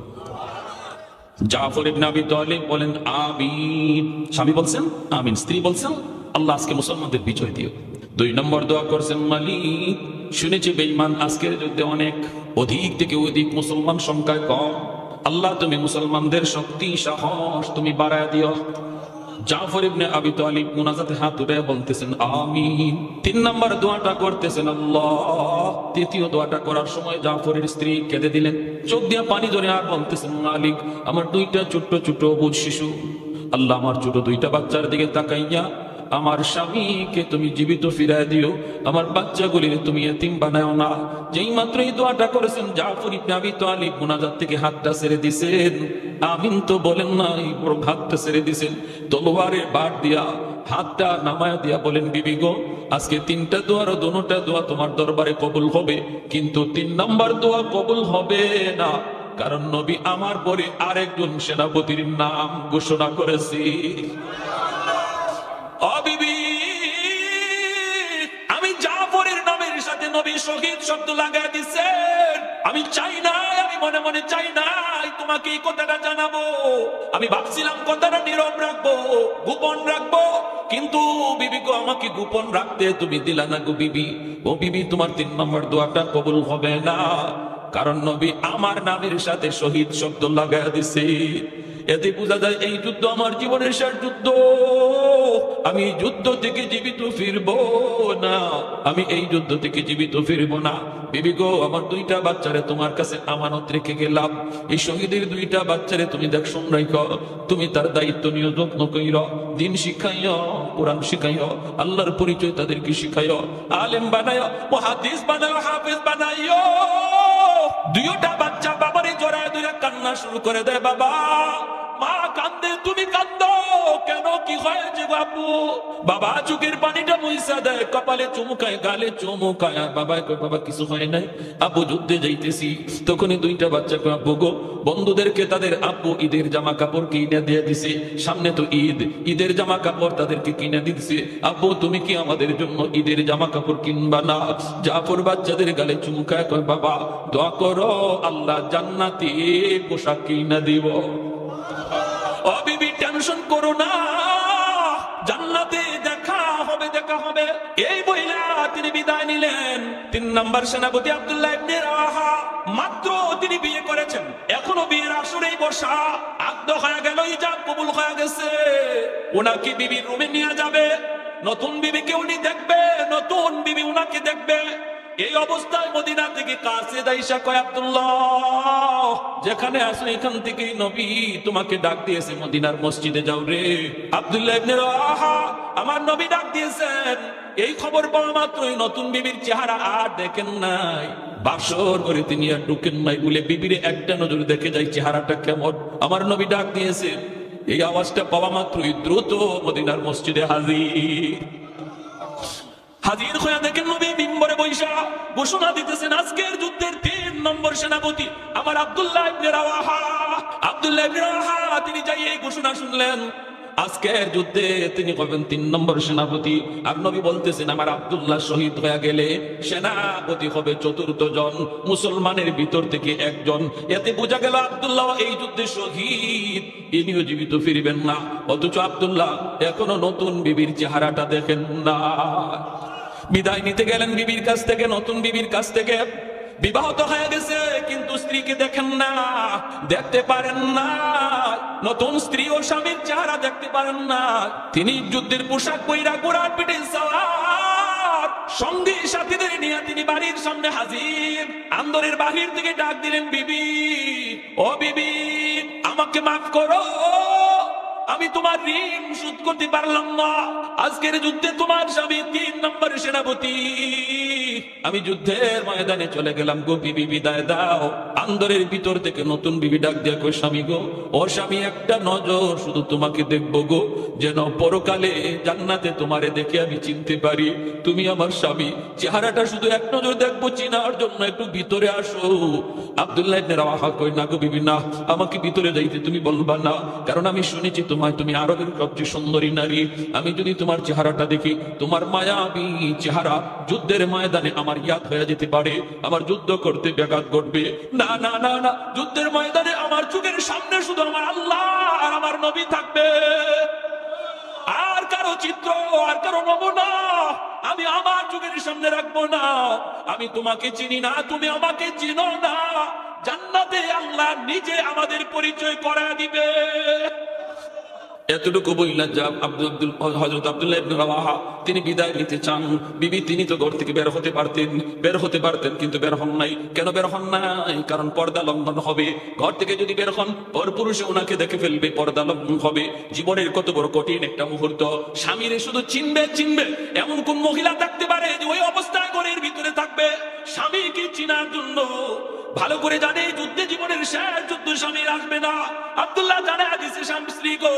জাফর ইবনে আবি তালিব বলেন আমিন, স্বামী বলছেন আমিন, স্ত্রী বলছেন আল্লাহ আজকে মুসলমানদের বিজয় দিও। 2 নম্বর দোয়া করছেন, মালিক শুনেছি বেঈমান আজকের যুদ্ধে অনেক, অধিক থেকে অধিক মুসলমান সংখ্যায় কম, আল্লাহ তুমি মুসলমানদের শক্তি সাহস তুমি বাড়ায় দিও। জাফর ইবনে আবি তালিব মুনাজাতে হাত উঠায় বলতেছেন আমিন। 3 নম্বর দোয়াটা করতেছেন আল্লাহ। তৃতীয় দোয়াটা করার সময় জাফরের স্ত্রী কেঁদে দিলেন, চোখ দিয়ে পানি ধরে, আর বলতেছেন মালিক আমার 2টা ছোট্ট অবুঝ শিশু, আল্লাহ আমার ছোট 2টা বাচ্চার দিকে তাকাইয়া আমার স্বামীকে তুমি জীবিত ফিরায় দিও, আমার বাচ্চাগুলির তুমি এতিম বানাও না। যেই মাত্র এই দোয়াটা করেছেন, জাফর ইবনে আবি তালিব মুনাজাত থেকে হাতটা ছেড়ে দিয়েছেন, আমিন তো বলেন নাই, পুরো হাতটা ছেড়ে দিয়েছেন, তলোয়ারের বাট দিয়া হাতটা নামায়া দিয়া বলেন, বিবি গো আজকে 3টা দোয়ার, দোনোটা দোয়া তোমার দরবারে কবুল হবে, কিন্তু 3 নম্বর দোয়া কবুল হবে না, কারণ নবী আমার পরে আরেকজন সেনাপতির নাম ঘোষণা করেছি। আমি জাফরের নামের সাথে নবী শহীদ শব্দ লাগাই দিচ্ছেন, আমি চাই নাই, আমি মনে মনে চাই নাই তোমাকে এই কথাটা জানাবো। আমি ভাবছিলাম কথাটা নীরব রাখবো, গোপন রাখবো, কিন্তু বিবি গো আমাকে গোপন রাখতে তুমি দিলা না গো বিবি। ও বিবি তোমার 3 নম্বর দোয়াটা কবুল হবে না, কারণ নবী আমার নামের সাথে শহীদ শব্দ লাগাই দিছে। এতে বোঝা যায় এই যুদ্ধ আমার জীবনের শেষ যুদ্ধ, আমি এই যুদ্ধ থেকে জীবিত ফিরবো না, আমি এই যুদ্ধ থেকে জীবিত ফিরবো না। বিবি গো আমার 2টা বাচ্চারে তোমার কাছে আমানত রেখে গেলাম, এই শহীদের 2টা বাচ্চারে তুমি দেখশন রাখো, তুমি তার দায়িত্ব নিয়ে যত্ন কইরো, দিন শিখাইও, কোরআন শিখাইও, আল্লাহর পরিচয় তাদেরকে শিখাইও, আলেম বানাইও, মুহাদ্দিস বানাইও, হাফেজ বানাইও। 2টা বাচ্চা বাবারে জড়ায় ধরে কান্না শুরু করে দেয়, বাবা মা কান্দে, তুমি কান্দো কেন, কি হয়েছে বাবু? বাবা চোখের পানিটা মুইসা দেয়, কপালে চুমুকায়, গালে চুমুকায়। বাবা কয় বাবা কিছু হয় নাই, আব্বু যুদ্ধে যাইতেছি। তখনই দুইটা বাচ্চা কয় আব্বু গো, বন্ধুদেরকে তাদের আব্বু ঈদের জামা কাপড় কিনে দিয়ে দিছে, সামনে তো ঈদ, ঈদের জামা কাপড় তাদেরকে কিনে দিচ্ছে। আব্বু তুমি কি আমাদের জন্য ঈদের জামা কাপড় কিনবা না? জাফর বাচ্চাদের গালে চুমুকায় কয় বাবা দোয়া করো আল্লাহ জান্নাতি পোশাক কিনে দিব। ও বিবি টেনশন করো না, জান্নাতে দেখা হবে, দেখা হবে। এই বইলা তিনি বিদায় নিলেন। 3 নম্বর সেনাপতি আব্দুল্লাহ ইবনে রাওয়াহা, মাত্র তিনি বিয়ে করেছেন, এখনো বিয়ের আসরেই বসা, আদ্য হয়ে গেল, ইজাব কবুল হয়ে গেছে। ওনাকে বিবির রুমে নিয়ে যাবে, নতুন বিবিকে উনি দেখবে, নতুন বিবি উনাকে দেখবে। এই অবস্থায় মদিনা থেকে কাছে দাইসা কয় আব্দুল্লাহ যেখানে আসো এখান থেকে নবী তোমাকে ডাক দিয়েছে, মদিনার মসজিদে যাও রে। আব্দুল্লাহ ইবনে রাওয়াহা, আমার নবী ডাক দিয়েছেন। এই খবর পাওয়া মাত্রই নতুন বিবির চেহারা আর দেখেন নাই, বাসর করে তিনি আর ঢুকেন নাই বলে বিবির একটা নজর দেখে যাই চেহারাটা কেমন। আমার নবী ডাক দিয়েছে, এই আওয়াজটা পাওয়া মাত্রই দ্রুত মদিনার মসজিদে হাজির হয়ে দেখেন নবী মিম্বরে বৈশা ঘোষণা দিতেছেন, আজকের যুদ্ধের 3 নম্বর সেনাপতি আমার আব্দুল্লাহ ইবনে রাওয়াহা। আব্দুল্লাহ ইবনে রাওয়াহা তিনি যাই এই ঘোষণা শুনলেন, আজকের যুদ্ধে তিনি হবেন 3 নম্বর সেনাপতি। আর নবী বলতেছেন আমার আব্দুল্লাহ শহীদ হয়ে গেলে সেনাপতি হবে 4র্থ জন, মুসলমানের ভিতর থেকে একজন। এতে বোঝা গেল আব্দুল্লাহ এই যুদ্ধে শহীদ, ইনিও জীবিত ফিরবেন না। অথচ আব্দুল্লাহ এখনো নতুন বিবির চেহারাটা দেখেন না। বিদায় নিতে গেলেন বিবির কাছ থেকে, নতুন বিবির কাছ থেকে। বিবাহ তো হয়ে গেছে কিন্তু স্ত্রীকে দেখেন না, দেখতে পারেন না। নতুন স্ত্রী ও স্বামীর চেহারা দেখতে পারেন না। তিনি যুদ্ধের পোশাক পইরা ঘোড়ার পিঠে সওয়ার, সঙ্গী সাথীদের নিয়ে তিনি বাড়ির সামনে হাজির। আন্দরের বাহির থেকে ডাক দিলেন, বিবি ও বিবি আমাকে মাফ করো, আমি তোমার ঋণ শোধ করতে পারলাম না। আজকের যুদ্ধে তোমার স্বামী 3 নম্বর সেনাপতি, আমি যুদ্ধের ময়দানে চলে গেলাম গো, বিবি বিদায় দাও। আন্দরের ভিতর থেকে নতুন বিবি ডাক দিয়ে কই স্বামী গো, ও স্বামী একটা নজর শুধু তোমাকে দেখবো গো, যেন পরকালে জান্নাতে তোমারে দেখে আমি চিনতে পারি তুমি আমার স্বামী। চেহারাটা শুধু এক নজর দেখবো, চিনার জন্য একটু ভিতরে আসো। আব্দুল্লাহ ইবনে রাওয়াহা কই না গো বিবি না, আমাকে ভিতরে যাইতে তুমি বলবা না, কারণ আমি শুনেছি তুমি আরবের সবচেয়ে সুন্দরী নারী। আমি যদি তোমার চেহারাটা দেখি, তোমার মায়াবী চেহারা যুদ্ধের ময়দানে আমার ইয়াদ হয়ে যেতে পারে, আমার যুদ্ধ করতে ব্যাঘাত ঘটবে। না না না না, যুদ্ধের ময়দানে আমার চোখের সামনে শুধু আমার আল্লাহ আর আমার নবী থাকবে, আর কারো চিত্র আর কারো নমুনা আমি আমার চোখের সামনে রাখবো না। আমি তোমাকে চিনি না, তুমি আমাকে চিনো না। জান্নাতে আল্লাহ নিজে আমাদের পরিচয় করায় দিবে। এতটুকু বললেন যে হযরত আব্দুল্লাহ ইবনে রাওয়াহা তিনি বিদায় নিতে চান। বিবি তিনি তো ঘর থেকে বের হতে পারতেন কিন্তু বের হন নাই। কেন বের হন নাই? কারণ পর্দা লঙ্ঘন হবে। ঘর থেকে যদি বের হন, পরপুরুষে ওনাকে দেখে ফেলবে, পর্দা লঙ্ঘন হবে। জীবনের কত বড় কঠিন একটা মুহূর্ত। স্বামীরে শুধু চিনবে এমন কোন মহিলা থাকতে পারে যে ওই অবস্থায় ঘরের ভিতরে থাকবে? স্বামীকে চিনার জন্য ভালো করে জানে যুদ্ধে জীবনের শেষ যুদ্ধ স্বামীর আসবে না। আব্দুল্লাহ জানে দিছে স্ত্রী গো,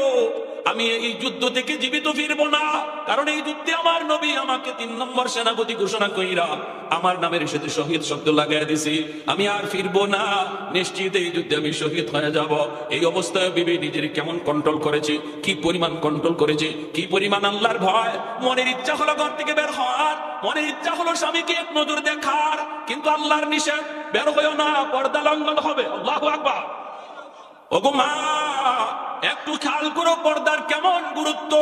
আমি এই যুদ্ধ থেকে জীবিত ফিরবো না, কারণ এই যুদ্ধে আমার নবী আমাকে 3 নম্বর সেনাপতি ঘোষণা কইরা আমার নামের সাথে শহীদ শব্দ লাগাই দিছি। আমি আর ফিরবো না, নিশ্চিত এই যুদ্ধে আমি শহীদ হয়ে যাব। এই অবস্থায় বিবি নিজের কেমন কন্ট্রোল করেছে, কি পরিমাণ কন্ট্রোল করেছে, কি পরিমাণ আল্লাহর ভয়। মনের ইচ্ছা হলো ঘর থেকে বের হওয়ার, মনের ইচ্ছা হলো স্বামীকে এক নজর দেখার, কিন্তু আল্লাহর নিষেধ, বের হয়েও না, পর্দা লঙ্ঘন হবে। আল্লাহু আকবার। ওগো মা, একটু খেয়াল করো পর্দার কেমন গুরুত্ব,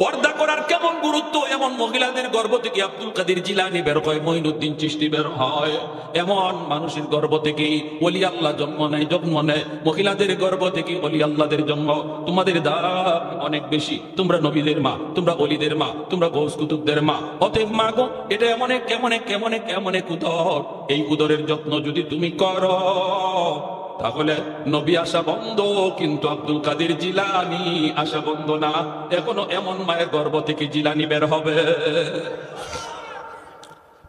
পর্দা করার কেমন গুরুত্ব। এমন মহিলাদের গর্ভ থেকে আব্দুল কাদের জিলানী বের হয়, মঈনুদ্দিন চিশতি বের হয়। এমন মানুষের গর্ভ থেকে ওলি আল্লাহ জন্ম নেয়। মহিলাদের গর্ভ থেকে ওলি আল্লাহদের জন্ম। তোমাদের দাম অনেক বেশি, তোমরা নবীদের মা, তোমরা ওলিদের মা, তোমরা গৌস কুতুবদের মা। অতএব মা গো, এটা এমন এক উদর, এই উদরের যত্ন যদি তুমি করো তাহলে নবী আসা বন্ধ, কিন্তু আব্দুল কাদের জিলানী আসা বন্ধ না। এখনো এমন মায়ের গর্ভ থেকে জিলানী বের হবে।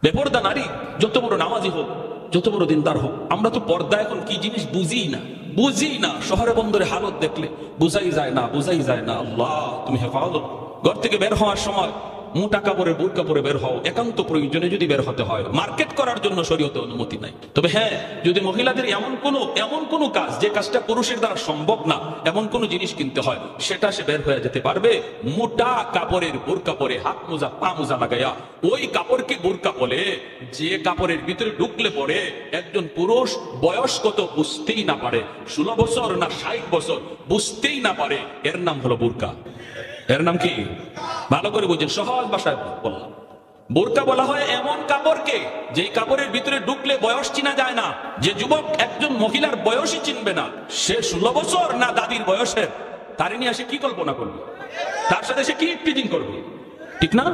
বেপরদা নারী যত বড় নামাজি হোক, যত বড় দিনদার হোক, আমরা তো পর্দা এখন কি জিনিস বুঝি না। বুঝি না। শহরে বন্দরে হালত দেখলে বুঝাই যায় না, বুঝাই যায় না। আল্লাহ তুমি হেফাজত। ঘর থেকে বের হওয়ার সময় মোটা কাপড়ের বুরকা পরে বের হও, একান্ত প্রয়োজনে যদি বের হতে হয়। মার্কেট করার জন্য শরীয়তে অনুমতি নাই। তবে হ্যাঁ, যদি মহিলাদের এমন কোন কাজ যে কাজটা পুরুষের দ্বারা সম্ভব না, এমন কোন জিনিস কিনতে হয়, সেটা সে বের হয়ে যেতে পারবে মোটা কাপড়ের বুরকা পরে, হাত মোজা পা মোজা লাগাইয়া। ওই কাপড়কে বুরকা বলে যে কাপড়ের ভিতরে ঢুকলে পরে একজন পুরুষ বয়স কত বুঝতেই না পারে, 16 বছর না 60 বছর বুঝতেই না পারে, এর নাম হলো বুরকা। এর নাম কি? ভালো করে বুঝেন, সহজ ভাষায় বললাম। বোরকা বলা হয় এমন কাপড়কে যে কাপড়ের ভিতরে ঢুকলে বয়স চিনা যায় না। যে যুবক একজন মহিলার বয়সই চিনবে না, সে 16 বছর না দাদির বয়সের, তারে নিয়ে আসে কি কল্পনা করবে, তার সাথে সে কি টিচিং করবে, ঠিক না?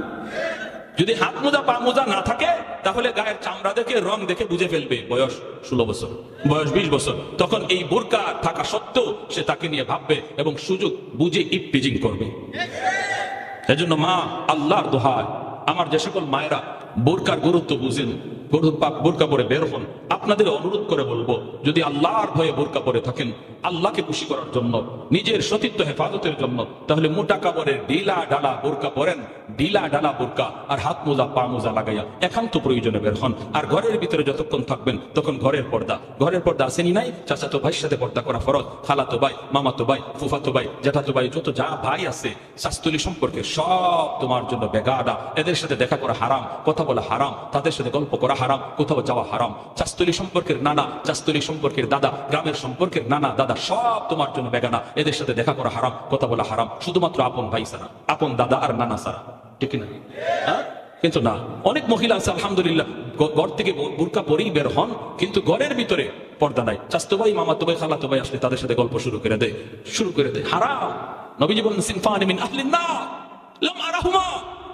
যদি হাত মোজা পা মোজা না থাকে, তাহলে গায়ের চামড়া দেখে রং দেখে বুঝে ফেলবে বয়স 16 বছর, বয়স 20 বছর। তখন এই বোরকা থাকা সত্ত্বেও সে তাকে নিয়ে ভাববে এবং সুযোগ বুঝে ইপটিজিং করবে। এজন্য মা, আল্লাহর দোহাই, আমার যে সকল মায়েরা বোরকার গুরুত্ব বুঝেন, বোরকা পরে বের হন, আপনাদের অনুরোধ করে বলবো, যদি আল্লাহর ভয়ে বোরকা পরে থাকেন, আল্লাহকে খুশি করার জন্য, নিজের সতীত্ব হেফাজতের জন্য, তাহলে মোটা কাপড়ের ঢিলা ডালা বোরকা পরেন, ঢিলা ডালা বোরকা আর হাত মোজা পা মোজা লাগাইয়া একান্ত প্রয়োজনে বের হন। আর ঘরের ভিতরে যতক্ষণ থাকবেন তখন ঘরের পর্দা আসেনি নাই? চাচাতো ভাইয়ের সাথে পর্দা করা ফরজ, খালাতো ভাই, মামাতো ভাই, ফুফাতো ভাই, জ্যাঠাতো ভাই, যত যা ভাই আছে শাস্ত্রী সম্পর্কে সব তোমার জন্য বেগাদা। এদের সাথে দেখা করা হারাম, কথা বলা হারাম, তাদের সাথে গল্প করা হারাম, কোথাও যাওয়া হারাম। চাস্তলি সম্পর্কের নানা, চাস্তলি সম্পর্কের দাদা, গ্রামের সম্পর্কের নানা দাদা, সব তোমার জন্য বেগানা। এদের সাথে দেখা করা হারাম, কথা বলা হারাম, শুধুমাত্র আপন ভাই ছাড়া, আপন দাদা আর নানা ছাড়া, ঠিক না? কিন্তু না, অনেক মহিলা আছে আলহামদুলিল্লাহ ঘর থেকে বুরকা পরেই বের হন, কিন্তু ঘরের ভিতরে পর্দা নাই। চাস্তো ভাই, মামাতো ভাই, খালাতো ভাই আসলে তাদের সাথে গল্প শুরু করে দেয়, হারাম। নবীজি বলেন, সিনফানি মিন আহলিন নার লাম আরাহুমা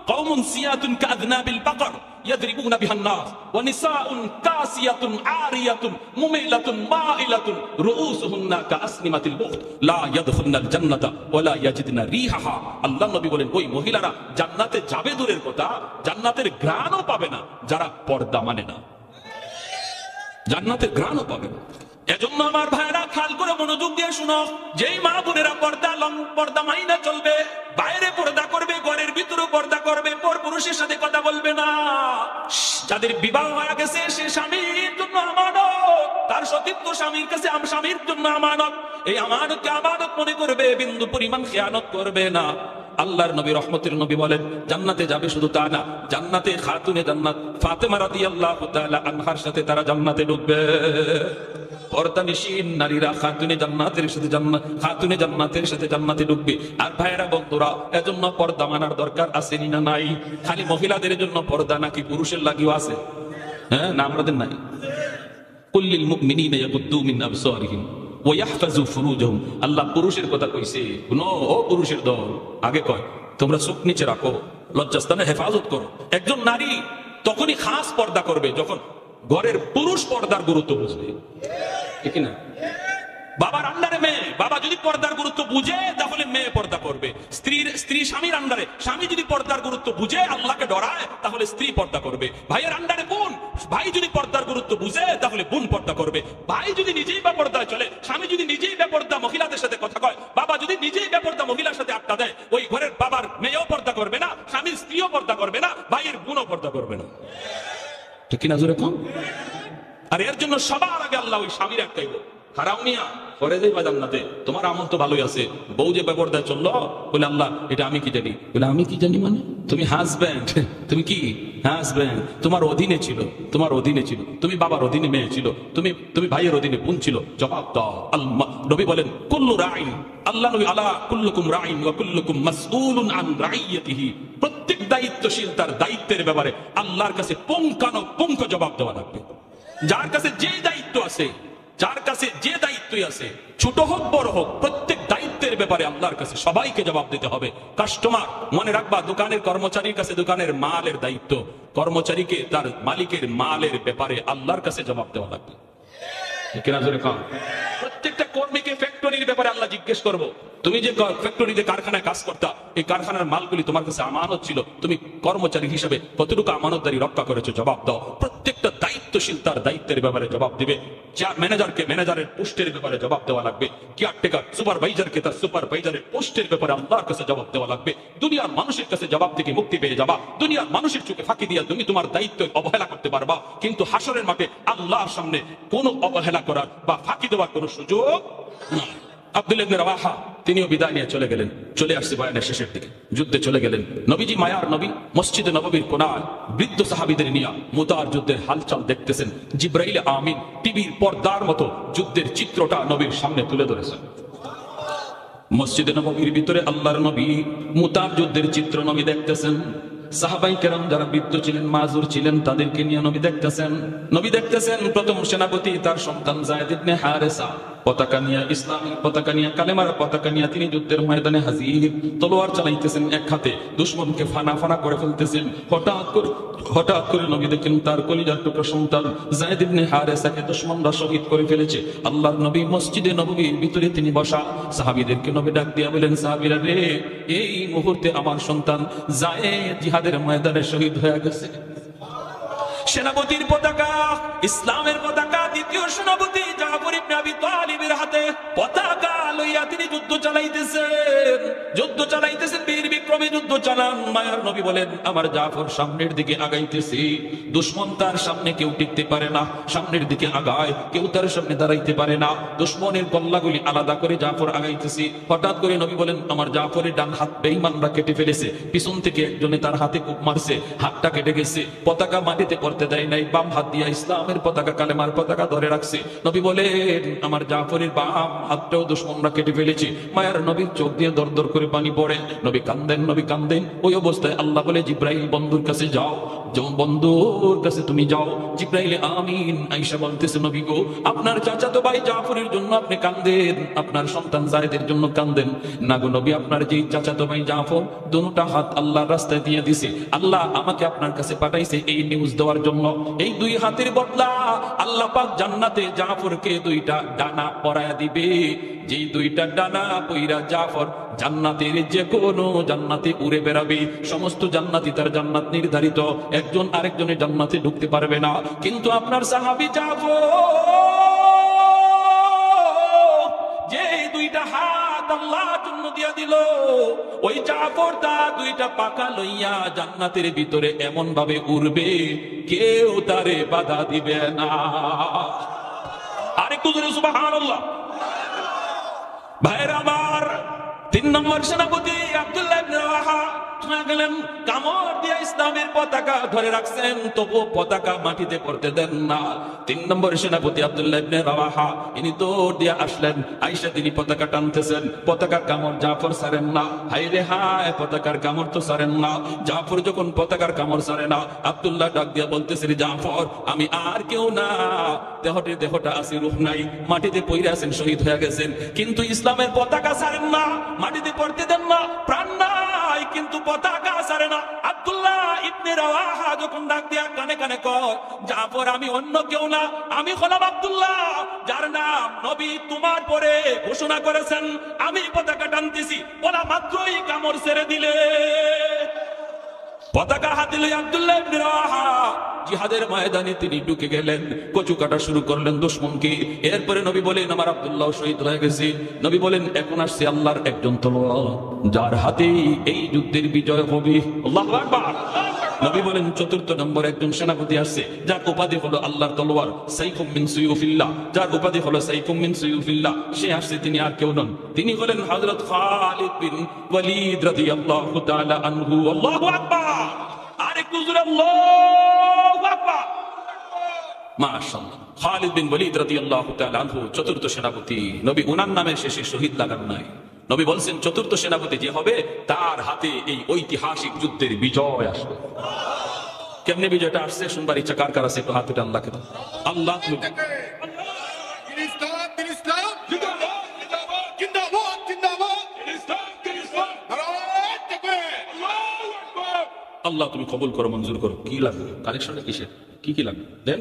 কওমুন সিয়াতুন কাযনাবিল বাকর ইয়াদরিবুনা বিহান নাস ওয়া নিসাউন কাসিয়াতুন আরিয়াতুন মুমিলাতুন মাইলাতুন রুউসুহুন্না কাআসনিমাতিল বুখত লা ইয়াদখুলুনাল জান্নাতা ওয়া লা ইয়াজিদুনা রিহাহা। আল্লাহর নবী বলেন, ওই মহিলারা জান্নাতে যাবে দূরের কথা, জান্নাতের ঘ্রাণও পাবে না যারা পর্দা মানে না, জান্নাতের ঘ্রাণও পাবে না। এজন্য আমার ভাইরা খেয়াল করে মনোযোগ দিয়ে শুনো, যেই মা বোনেরা পর্দা মাইনা চলবে, বাইরে পর্দা করবে, ঘরের ভিতরে পর্দা করবে, পর পুরুষের সাথে কথা বলবে না, যাদের বিবাহ হয়ে গেছে সে স্বামীর জন্য আমানত, তার সতীত্ব স্বামীর কাছে স্বামীর জন্য আমানত, এই আমানতকে আমানত মনে করবে, বিন্দু পরিমাণ খেয়ানত করবে না। আল্লাহর নবী রহমতের নবী বলেন, জান্নাতে যাবে শুধু তা না, জান্নাতে খাতুনে জান্নাত ফাতেমা রাদিয়াল্লাহু তাআলা আনহার সাথে তারা জান্নাতে ঢুকবে। পর্দানিশীন নারীরা খাতুনে জান্নাতের সাথে জান্নাতে ঢুকবে। আর ভাইয়েরা বন্ধুরা, এজন্য পর্দা মানার দরকার আছে না নাই? খালি মহিলাদের জন্য পর্দা নাকি পুরুষের লাগিও আছে? হ্যাঁ, না আমাদের নাই? কুল্লিল মুমিনিনা ইয়াগুদ্দু মিন আবসারিহিম ওয়া ইয়াহফাজু ফুরুজাহুম। আল্লাহ পুরুষের কথা কইছে, শুনো ও পুরুষের দল, আগে কয় তোমরা চোখ নিচে রাখো, লজ্জাস্থানে হেফাজত করো। একজন নারী তখনই খাস পর্দা করবে যখন ঘরের পুরুষ পর্দার গুরুত্ব বুঝবে, ঠিক না? বাবার আন্ডারে মেয়ে, বাবা যদি পর্দার গুরুত্ব বুঝে তাহলে মেয়ে পর্দা করবে। স্ত্রী স্বামীর আন্ডারে, স্বামী যদি পর্দার গুরুত্ব বুঝে, আল্লাহকে ডরায়, তাহলে স্ত্রী পর্দা করবে। ভাইয়ের আন্ডারে বোন, ভাই যদি পর্দার গুরুত্ব বুঝে তাহলে বোন পর্দা করবে। ভাই যদি নিজেই বেপর্দায় চলে, স্বামী যদি নিজেই বেপর্দা মহিলাদের সাথে কথা কয়, বাবা যদি নিজেই বেপর্দা মহিলার সাথে আড্ডা দেয়, ওই ঘরের বাবার মেয়েও পর্দা করবে না, স্বামীর স্ত্রীও পর্দা করবে না, ভাইয়ের বোনও পর্দা করবে না, ঠিক কিনা জোরে কম? আর এর জন্য সবার আগে আল্লাহ ওই স্বামীর একটাইব, হারাও নিয়া পরে যাইবা জান্নাতে, তোমার আমল তো ভালোই আছে। বউ যে বেপরদায় চললো, বলে আল্লাহ এটা আমি কি জানি, বলে আমি কি জানি মানে তুমি হাজব্যান্ড, তুমি কি হাজব্যান্ড, তোমার অধীনে ছিল, তুমি বাবার অধীনে মেয়ে ছিল, তুমি ভাইয়ের অধীনে বোন ছিল, জবাব দাও। আল্লাহ নবী বলেন, কুল্লু রাইন, আল্লাহ নবী আলা কুল্লুকুম রাইন ওয়া কুল্লুকুম মাসউলুন আন রাইয়াতিহি। প্রত্যেক দায়িত্বশীল তার দায়িত্বের ব্যাপারে আল্লাহর কাছে পুঙ্খানুপুঙ্খ জবাব দেওয়া লাগবে। যার কাছে যে দায়িত্ব আছে, ছোট হোক বড় হোক, প্রত্যেক দায়িত্বের ব্যাপারে আল্লাহর কাছে সবাইকে জবাব দিতে হবে। কাস্টমার, মনে রাখবা, দোকানের কর্মচারীর কাছে দোকানের মালের দায়িত্ব, কর্মচারীকে তার মালিকের মালের ব্যাপারে আল্লাহর কাছে জবাব দেওয়া লাগবে। প্রত্যেকটা কর্মীকে ফ্যাক্টরির ব্যাপারে আল্লাহ জিজ্ঞাসা জিজ্ঞেস করবো, তুমি যে ফ্যাক্টরিতে কারখানায় কাজ করতা, এই কারখানার মালগুলি তোমার কাছে আমানত ছিল, তুমি কর্মচারী হিসেবে কতটুকু আমানতদারি রক্ষা করেছো, জবাব দাও। প্রত্যেকটা দায়িত্বশীল তার দায়িত্বের ব্যাপারে জবাব দিবে। ম্যানেজারকে ম্যানেজারের পোস্টের ব্যাপারে জবাব দেওয়া লাগবে। কেয়ারটেকার সুপারভাইজারকে তার সুপারভাইজারের পোস্টের ব্যাপারে আল্লাহর কাছে জবাব দেওয়া লাগবে। দুনিয়ার মানুষের কাছে জবাব থেকে মুক্তি পেয়ে যাবা। দুনিয়ার মানুষের চোখে ফাঁকি দিয়া তুমি তোমার দায়িত্ব অবহেলা করতে পারবা, কিন্তু হাসরের মাঠে আল্লাহর সামনে কোনো অবহেলা করার বা ফাঁকি দেওয়ার কোনো সুযোগ নাই। আব্দুল্লাহ ইবনে রাওয়াহা তিনিও বিদায় নিয়ে চলে গেলেন। চলে আসছে বয়ানের শেষের দিকে, যুদ্ধে চলে গেলেন। নবীজি মায়ার নবী মসজিদে নববীর কোণায় বৃদ্ধ সাহাবীদের নিয়ে মুতার যুদ্ধের হালচাল দেখতেছেন। জিব্রাইল আমিন টিভির পর্দার মতো যুদ্ধের চিত্রটা নবীর সামনে তুলে ধরেছেন। মসজিদে নববীর ভিতরে আল্লাহর নবী মুতার যুদ্ধের চিত্র নবী দেখতেছেন। সাহাবাই কেরাম যারা বৃদ্ধ ছিলেন, মাজুর ছিলেন, তাদেরকে নিয়ে নবী দেখতেছেন। নবী দেখতেছেন প্রথম সেনাপতি তার সন্তান যায়েদ ইবনে হারেসা পতাকা নিয়ে, ইসলামের পতাকা নিয়ে, কালেমার পতাকা নিয়ে তিনি যুদ্ধের ময়দানে হাজির। তলোয়ার চালাইতেছেন এক হাতে, দুশমনকে ফানা ফানা করে ফেলতেছেন। হঠাৎ করে নবী দেখেন তার কলিজার টুকরো সন্তান যায়েদ ইবনে হারেসাকে দুশমনরা শহীদ করে ফেলেছে। আল্লাহর নবী মসজিদে নববীর ভিতরে তিনি বসা। সাহাবীদেরকে নবী ডাক দিয়া বলেন, সাহাবীরা রে, এই মুহূর্তে আমার সন্তান যায়েদ জিহাদের ময়দানে শহীদ হয়ে গেছে। সেনাপতির পতাকা, ইসলামের পতাকা, দ্বিতীয় সেনাপতি জাফর ইবনে আবি তালিবের হাতে পতাকা লইয়া তিনি যুদ্ধ চালাইতেছেন, বীর বিক্রমে যুদ্ধ চালান। মায়ার নবী বলেন, আমার জাফর সামনের দিকে আগাইতেছি, দুশমন তার সামনে কেউ টিকতে পারে না, সামনের দিকে আগায়, কেউ তার সামনে দাঁড়াইতে পারে না। দুশমনের গল্লাগুলি আলাদা করে জাফর আগাইতেছি। হঠাৎ করে নবী বলেন, আমার জাফরের ডান হাত বেঈমানরা কেটে ফেলেছে, পিছন থেকে একজনে তার হাতে কূপ মারছে, হাতটা কেটে গেছে। পতাকা মাটিতে পড়তে দেয় নাই, বাম হাত দিয়া ইসলামের পতাকা, কালেমার পতাকা ধরে রাখছে। নবী বলেন, আমার জাফরের বাম হাতটাও দুশমনরা কেটে ফেলেছে। মায়ার নবীর চোখ দিয়ে দর দর করে পানি পড়ে। নবী কান্দেন। ওই অবস্থায় আল্লাহ বলে, জিব্রাইল বন্ধুর কাছে যাও, বন্ধুর কাছে তুমি যাও। জিব্রাইল আমিন আয়েশা বলতেছে, নবী গো, আপনার চাচাতো ভাই জাফরের জন্য আপনি কান্দেন, আপনার সন্তান যায়েদের জন্য কান্দেন না গো নবী। আপনার যেই চাচাতো ভাই জাফর দুটো হাত আল্লাহর রাস্তায় দিয়ে দিছে, আল্লাহ আমাকে আপনার কাছে পাঠাইছে এই নিউজ দেওয়ার জন্য। এই দুই হাতের বদলা আল্লাহ পাক জান্নাতে জাফরকে দুইটা ডানা পরায়া দিবে। যেই দুইটা ডানা পইরা জাফর জান্নাতের যে কোনো জান্নাতে উড়ে বেড়াবে। সমস্ত জান্নাতি তার জান্নাত নির্ধারিত, একজন আরেকজনের জান্নাতে ঢুকতে পারবে না। কিন্তু আপনার সাহাবী জাফর যে দুইটা হাত আল্লাহর জন্য দিয়া দিল, ওই জাফর তা দুইটা পাকা লইয়া জান্নাতের ভিতরে এমন ভাবে উড়বে, কেউ তারে বাধা দিবে না। আরেকটু জোরে সুবহানাল্লাহ। ভাইরা আমার, 3 নম্বর সেনাপতি আব্দুল্লাহ ইবনে রাওয়াহা গেলেন, কামড় দিয়া ইসলামের পতাকা ধরে রাখছেন, তবু পতাকা মাটিতে পড়তে দেন না। 3 নম্বর সেনাপতি আব্দুল্লাহ ইবনে রাওয়াহা ইনি দৌড় দিয়া আসলেন। আয়েশা তিনি পতাকা টানতেছেন, পতাকার কামড় জাফর ছাড়েন না। হায় রে হায়, পতাকার কামড় তো ছাড়েন না। জাফর যখন পতাকার কামড় ছাড়ে না, আব্দুল্লাহ ডাক দিয়া বলতেছে, জাফর আমি আর কেউ না, দেহটা আছে, রূহ নাই, মাটিতে পইরা আছেন, শহীদ হয়ে গেছেন, কিন্তু ইসলামের পতাকা ছাড়েন না, মাটিতে পড়তে দেন না। প্রাণ নাই কিন্তু পতাকা ছাড়ে না। আব্দুল্লাহ ইবনে রাওয়াহা যখন ডাক দিয়া কানে কানে কয়, জাফর আমি অন্য কেউ না, আমি হলাম আব্দুল্লাহ, যার নাম নবী তোমার পরে ঘোষণা করেছেন, আমি পতাকা টানতেছি। বলা মাত্রই কামড় ছেড়ে দিলে। পতাকা হাতে লই আব্দুল্লাহ ইবনে রাওয়াহা জিহাদের ময়দানে তিনি ঢুকে গেলেন, কচু কাটা শুরু করলেন দুশমনকে। এরপরে নবী বলেন, আমার আব্দুল্লাহ শহীদ হয়ে গেছে। নবী বলেন, এখন আসছে আল্লাহর একজন তলোয়ার, যার হাতে এই যুদ্ধের বিজয় হবে। আল্লাহু আকবার। নবী বলেন, 4th নম্বর একজন সেনাপতি আসছে, যার উপাধি হলো আল্লাহর তলোয়ার, সাইফুম মিন সুয়ুফিল্লাহ, যার উপাধি হলো সাইফুম মিন সুয়ুফিল্লাহ। সে আসছে, তিনি আর কেউ নন, তিনি হলেন হযরত খালিদ বিন ওয়ালিদ রাদিয়াল্লাহু তাআলা আনহু। আল্লাহু আকবার। আরেকটু জোরে আল্লাহু আকবার। মাশাআল্লাহ। খালিদ বিন ওয়ালিদ রাদিয়াল্লাহু তাআলা আনহু 4th সেনাপতি। নবী ওনার নামের শেষে শহীদ লাগান নাই। নবী বলছেন, 4th সেনাপতি যে হবে, তার হাতে এই ঐতিহাসিক যুদ্ধের বিজয় আসবে। কেমনে বিজয়টা আসছে শুনবার ইচ্ছা কার কার আছে? একটু হাত উঠে আল্লাহকে দাও। আল্লাহ আল্লাহ তুমি কবুল করো, মঞ্জুর করো। কি লাগবে কালেকশনে? কিসের কি লাগবে দেন।